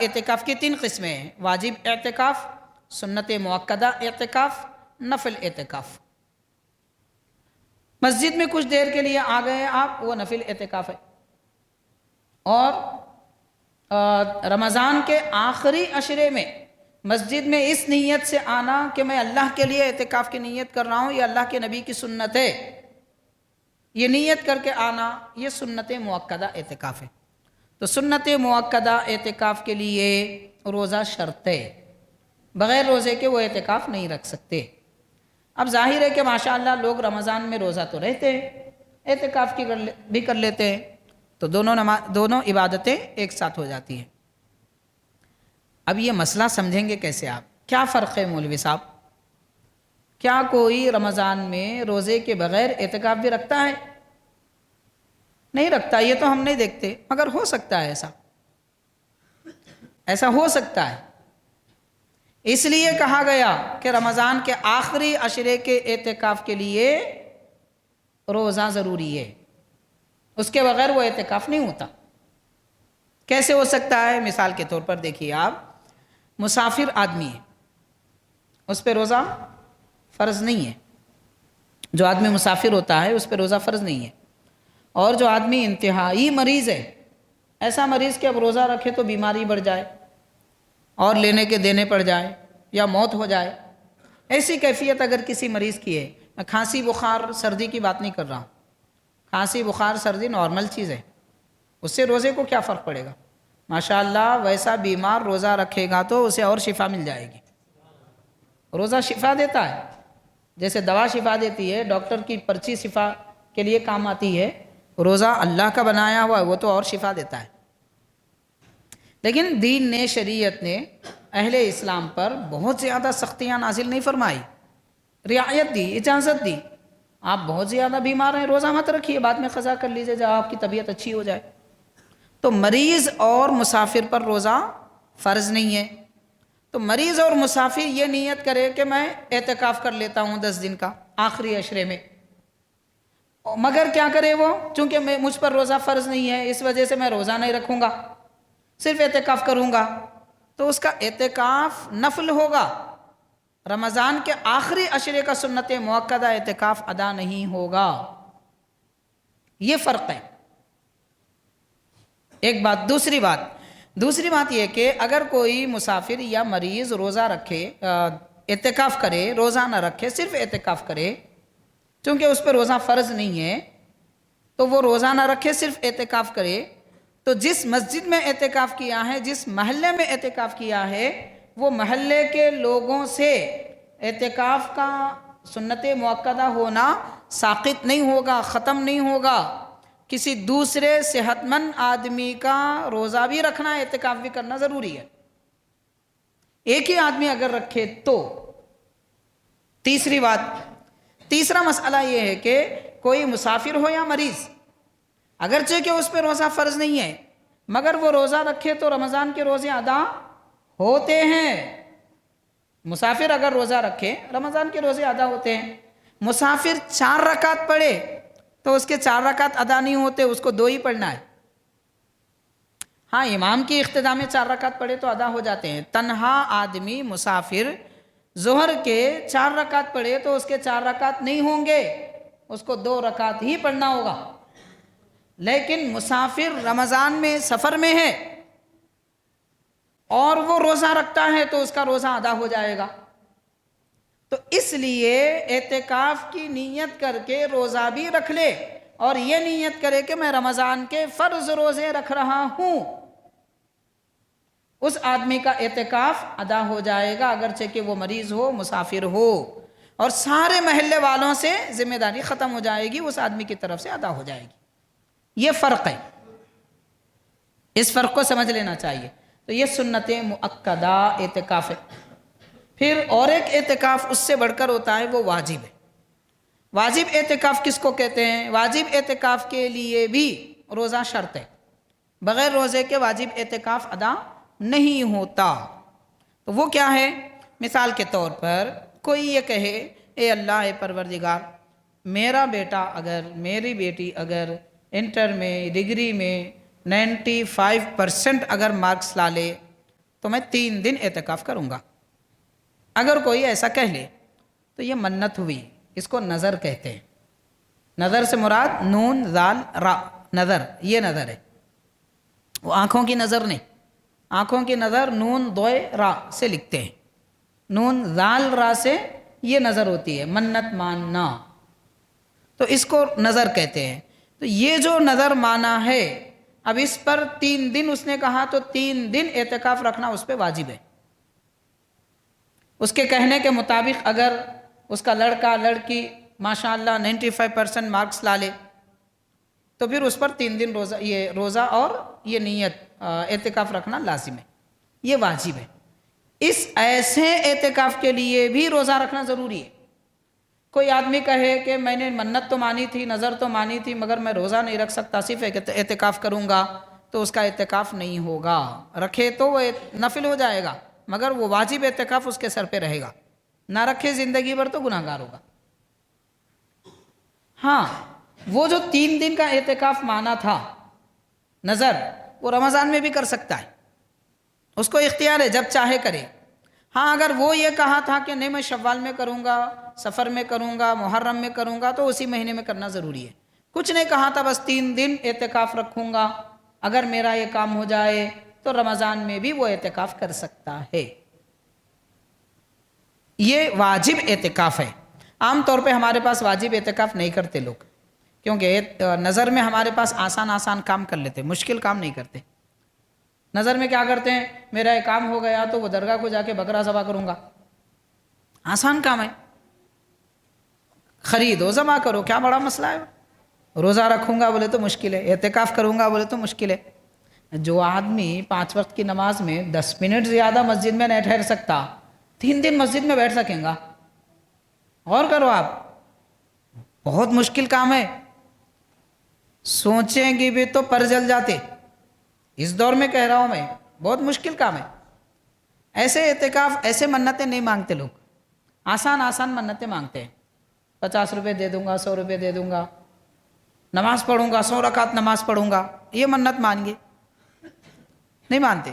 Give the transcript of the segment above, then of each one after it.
اعتکاف کی 3 قسمیں ہیں: واجب اعتکاف، سنت مؤکدہ اعتکاف، نفل اعتکاف۔ مسجد میں کچھ دیر کے لیے آ گئے آپ، وہ نفل اعتکاف ہے۔ اور رمضان کے آخری عشرے میں مسجد میں اس نیت سے آنا کہ میں اللہ کے لیے اعتکاف کی نیت کر رہا ہوں، یہ اللہ کے نبی کی سنت ہے، یہ نیت کر کے آنا، یہ سنت مؤکدہ اعتکاف ہے۔ تو سنت مؤکدہ اعتکاف کے لیے روزہ شرط ہے، بغیر روزے کے وہ اعتکاف نہیں رکھ سکتے۔ اب ظاہر ہے کہ ماشاءاللہ لوگ رمضان میں روزہ تو رہتے ہیں، اعتکاف کی بھی کر لیتے ہیں، تو دونوں عبادتیں ایک ساتھ ہو جاتی ہیں۔ اب یہ مسئلہ سمجھیں گے کیسے آپ؟ کیا فرق ہے مولوی صاحب؟ کیا کوئی رمضان میں روزے کے بغیر اعتکاف بھی رکھتا ہے؟ نہیں رکھتا، یہ تو ہم نہیں دیکھتے، مگر ہو سکتا ہے ایسا ہو سکتا ہے۔ اس لیے کہا گیا کہ رمضان کے آخری عشرے کے اعتکاف کے لیے روزہ ضروری ہے، اس کے بغیر وہ اعتکاف نہیں ہوتا۔ کیسے ہو سکتا ہے؟ مثال کے طور پر دیکھیے آپ، مسافر آدمی ہے، اس پہ روزہ فرض نہیں ہے۔ جو آدمی مسافر ہوتا ہے اس پہ روزہ فرض نہیں ہے۔ اور جو آدمی انتہائی مریض ہے، ایسا مریض کہ اب روزہ رکھے تو بیماری بڑھ جائے اور لینے کے دینے پڑ جائے یا موت ہو جائے، ایسی کیفیت اگر کسی مریض کی ہے، میں کھانسی بخار سردی کی بات نہیں کر رہا ہوں، کھانسی بخار سردی نارمل چیز ہے، اس سے روزے کو کیا فرق پڑے گا؟ ماشاءاللہ ویسا بیمار روزہ رکھے گا تو اسے اور شفا مل جائے گی۔ روزہ شفا دیتا ہے، جیسے دوا شفا دیتی ہے، ڈاکٹر کی پرچی شفا کے لیے کام آتی ہے، روزہ اللہ کا بنایا ہوا ہے، وہ تو اور شفا دیتا ہے۔ لیکن دین نے، شریعت نے اہل اسلام پر بہت زیادہ سختیاں نازل نہیں فرمائی، رعایت دی، اجازت دی۔ آپ بہت زیادہ بیمار ہیں، روزہ مت رکھیے، بعد میں قضا کر لیجئے جب آپ کی طبیعت اچھی ہو جائے۔ تو مریض اور مسافر پر روزہ فرض نہیں ہے۔ تو مریض اور مسافر یہ نیت کرے کہ میں اعتکاف کر لیتا ہوں 10 دن کا آخری عشرے میں، مگر کیا کرے وہ؟ چونکہ مجھ پر روزہ فرض نہیں ہے، اس وجہ سے میں روزہ نہیں رکھوں گا، صرف اعتکاف کروں گا، تو اس کا اعتکاف نفل ہوگا، رمضان کے آخری عشرے کا سنت مؤکدہ اعتکاف ادا نہیں ہوگا۔ یہ فرق ہے، ایک بات۔ دوسری بات یہ کہ اگر کوئی مسافر یا مریض روزہ رکھے، اعتکاف کرے، روزہ نہ رکھے، صرف اعتکاف کرے، چونکہ اس پہ روزہ فرض نہیں ہے، تو وہ روزہ نہ رکھے، صرف اعتکاف کرے، تو جس مسجد میں اعتکاف کیا ہے، جس محلے میں اعتکاف کیا ہے، وہ محلے کے لوگوں سے اعتکاف کا سنت مؤکدہ ہونا ساقط نہیں ہوگا، ختم نہیں ہوگا۔ کسی دوسرے صحت مند آدمی کا روزہ بھی رکھنا، اعتکاف بھی کرنا ضروری ہے، ایک ہی آدمی اگر رکھے تو۔ تیسرا مسئلہ یہ ہے کہ کوئی مسافر ہو یا مریض، اگرچہ کہ اس پہ روزہ فرض نہیں ہے، مگر وہ روزہ رکھے تو رمضان کے روزے ادا ہوتے ہیں۔ مسافر اگر روزہ رکھے، رمضان کے روزے ادا ہوتے ہیں۔ مسافر 4 رکعت پڑھے تو اس کے 4 رکعت ادا نہیں ہوتے، اس کو 2 ہی پڑھنا ہے۔ ہاں، امام کی اقتداء میں 4 رکعت پڑھے تو ادا ہو جاتے ہیں۔ تنہا آدمی مسافر ظہر کے 4 رکعت پڑھے تو اس کے 4 رکعت نہیں ہوں گے، اس کو 2 رکعت ہی پڑھنا ہوگا۔ لیکن مسافر رمضان میں سفر میں ہے اور وہ روزہ رکھتا ہے تو اس کا روزہ ادا ہو جائے گا۔ تو اس لیے اعتکاف کی نیت کر کے روزہ بھی رکھ لے اور یہ نیت کرے کہ میں رمضان کے فرض روزے رکھ رہا ہوں، اس آدمی کا اعتکاف ادا ہو جائے گا، اگرچہ کہ وہ مریض ہو، مسافر ہو، اور سارے محلے والوں سے ذمہ داری ختم ہو جائے گی، اس آدمی کی طرف سے ادا ہو جائے گی۔ یہ فرق ہے، اس فرق کو سمجھ لینا چاہیے۔ تو یہ سنت مؤکدہ اعتکاف ہے۔ پھر اور ایک اعتکاف اس سے بڑھ کر ہوتا ہے، وہ واجب ہے۔ واجب اعتکاف کس کو کہتے ہیں؟ واجب اعتکاف کے لیے بھی روزہ شرط ہے، بغیر روزے کے واجب اعتکاف ادا نہیں ہوتا۔ تو وہ کیا ہے؟ مثال کے طور پر کوئی یہ کہے، اے اللہ، اے پروردگار، میرا بیٹا اگر، میری بیٹی اگر انٹر میں، ڈگری میں 95% اگر مارکس لا لے تو میں 3 دن اعتکاف کروں گا۔ اگر کوئی ایسا کہہ لے تو یہ منت ہوئی، اس کو نظر کہتے ہیں۔ نظر سے مراد نون زال را، نظر، یہ نظر ہے، وہ آنکھوں کی نظر نہیں۔ آنکھوں کی نظر نون دوئے را سے لکھتے ہیں، نون زال را سے یہ نظر ہوتی ہے، منت ماننا، تو اس کو نظر کہتے ہیں۔ تو یہ جو نظر مانا ہے، اب اس پر 3 دن اس نے کہا تو 3 دن اعتکاف رکھنا اس پہ واجب ہے۔ اس کے کہنے کے مطابق اگر اس کا لڑکا لڑکی ماشاءاللہ 95% مارکس لا لے تو پھر اس پر 3 دن روزہ اور یہ نیت اعتکاف رکھنا لازم ہے، یہ واجب ہے۔ اس ایسے اعتکاف کے لیے بھی روزہ رکھنا ضروری ہے۔ کوئی آدمی کہے کہ میں نے منت تو مانی تھی، نظر تو مانی تھی، مگر میں روزہ نہیں رکھ سکتا، صرف اعتکاف کروں گا، تو اس کا اعتکاف نہیں ہوگا۔ رکھے تو وہ نفل ہو جائے گا، مگر وہ واجب اعتکاف اس کے سر پہ رہے گا، نہ رکھے زندگی بھر تو گناہ گار ہوگا۔ ہاں، وہ جو 3 دن کا اعتکاف مانا تھا نظر، وہ رمضان میں بھی کر سکتا ہے، اس کو اختیار ہے، جب چاہے کرے۔ ہاں، اگر وہ یہ کہا تھا کہ نہیں میں شوال میں کروں گا، سفر میں کروں گا، محرم میں کروں گا، تو اسی مہینے میں کرنا ضروری ہے۔ کچھ نہیں کہا تھا، بس 3 دن اعتکاف رکھوں گا، اگر میرا یہ کام ہو جائے تو رمضان میں بھی وہ اعتکاف کر سکتا ہے۔ یہ واجب اعتکاف ہے۔ عام طور پہ ہمارے پاس واجب اعتکاف نہیں کرتے لوگ، کیونکہ نظر میں ہمارے پاس آسان کام کر لیتے، مشکل کام نہیں کرتے۔ نظر میں کیا کرتے ہیں، میرا یہ کام ہو گیا تو وہ درگاہ کو جا کے بکرا ذبح کروں گا، آسان کام ہے، خریدو ذبح کرو، کیا بڑا مسئلہ ہے۔ روزہ رکھوں گا بولے تو مشکل ہے، اعتکاف کروں گا بولے تو مشکل ہے۔ جو آدمی 5 وقت کی نماز میں 10 منٹ زیادہ مسجد میں نہیں ٹھہر سکتا، 3 دن مسجد میں بیٹھ سکیں گا؟ غور کرو آپ، بہت مشکل کام ہے، سوچیں گے بھی تو پر جل جاتے۔ اس دور میں کہہ رہا ہوں میں، بہت مشکل کام ہے۔ ایسے اعتکاف، ایسے منتیں نہیں مانگتے لوگ، آسان منتیں مانگتے ہیں۔ 50 روپے دے دوں گا، 100 روپے دے دوں گا، نماز پڑھوں گا، 100 رکعت نماز پڑھوں گا، یہ منت مانگے، نہیں مانتے۔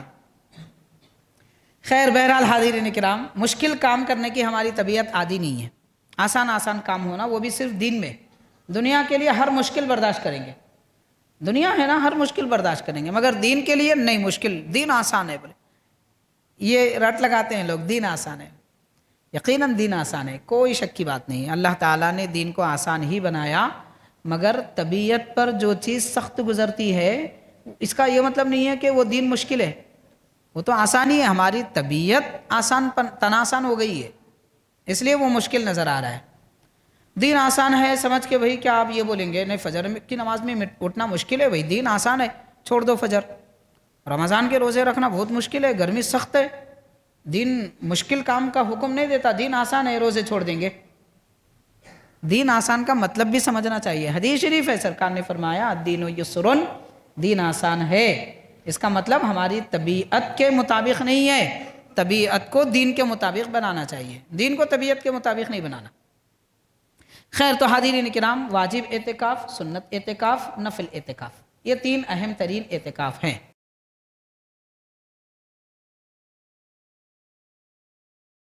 خیر، بہرحال حاضرین کرام، مشکل کام کرنے کی ہماری طبیعت عادی نہیں ہے۔ آسان کام ہونا، وہ بھی صرف دین میں۔ دنیا کے لیے ہر مشکل برداشت کریں گے، دنیا ہے نا، ہر مشکل برداشت کریں گے، مگر دین کے لیے نہیں، مشکل، دین آسان ہے بولے، یہ رٹ لگاتے ہیں لوگ، دین آسان ہے۔ یقیناً دین آسان ہے، کوئی شک کی بات نہیں ہے، اللہ تعالیٰ نے دین کو آسان ہی بنایا، مگر طبیعت پر جو چیز سخت گزرتی ہے، اس کا یہ مطلب نہیں ہے کہ وہ دین مشکل ہے، وہ تو آسان ہی ہے، ہماری طبیعت آسان ہو گئی ہے، اس لیے وہ مشکل نظر آ رہا ہے۔ دین آسان ہے سمجھ کے بھئی کیا آپ یہ بولیں گے نہیں فجر کی نماز میں اٹھنا مشکل ہے، بھئی دین آسان ہے، چھوڑ دو فجر۔ رمضان کے روزے رکھنا بہت مشکل ہے، گرمی سخت ہے، دین مشکل کام کا حکم نہیں دیتا، دین آسان ہے، روزے چھوڑ دیں گے۔ دین آسان کا مطلب بھی سمجھنا چاہیے۔ حدیث شریف ہے، سرکار نے فرمایا الدین یسرن، دین آسان ہے، اس کا مطلب ہماری طبیعت کے مطابق نہیں ہے، طبیعت کو دین کے مطابق بنانا چاہیے، دین کو طبیعت کے مطابق نہیں بنانا۔ خیر، تو حاضرین کرام، واجب اعتکاف، سنت اعتکاف، نفل اعتکاف، یہ 3 اہم ترین اعتکاف ہیں۔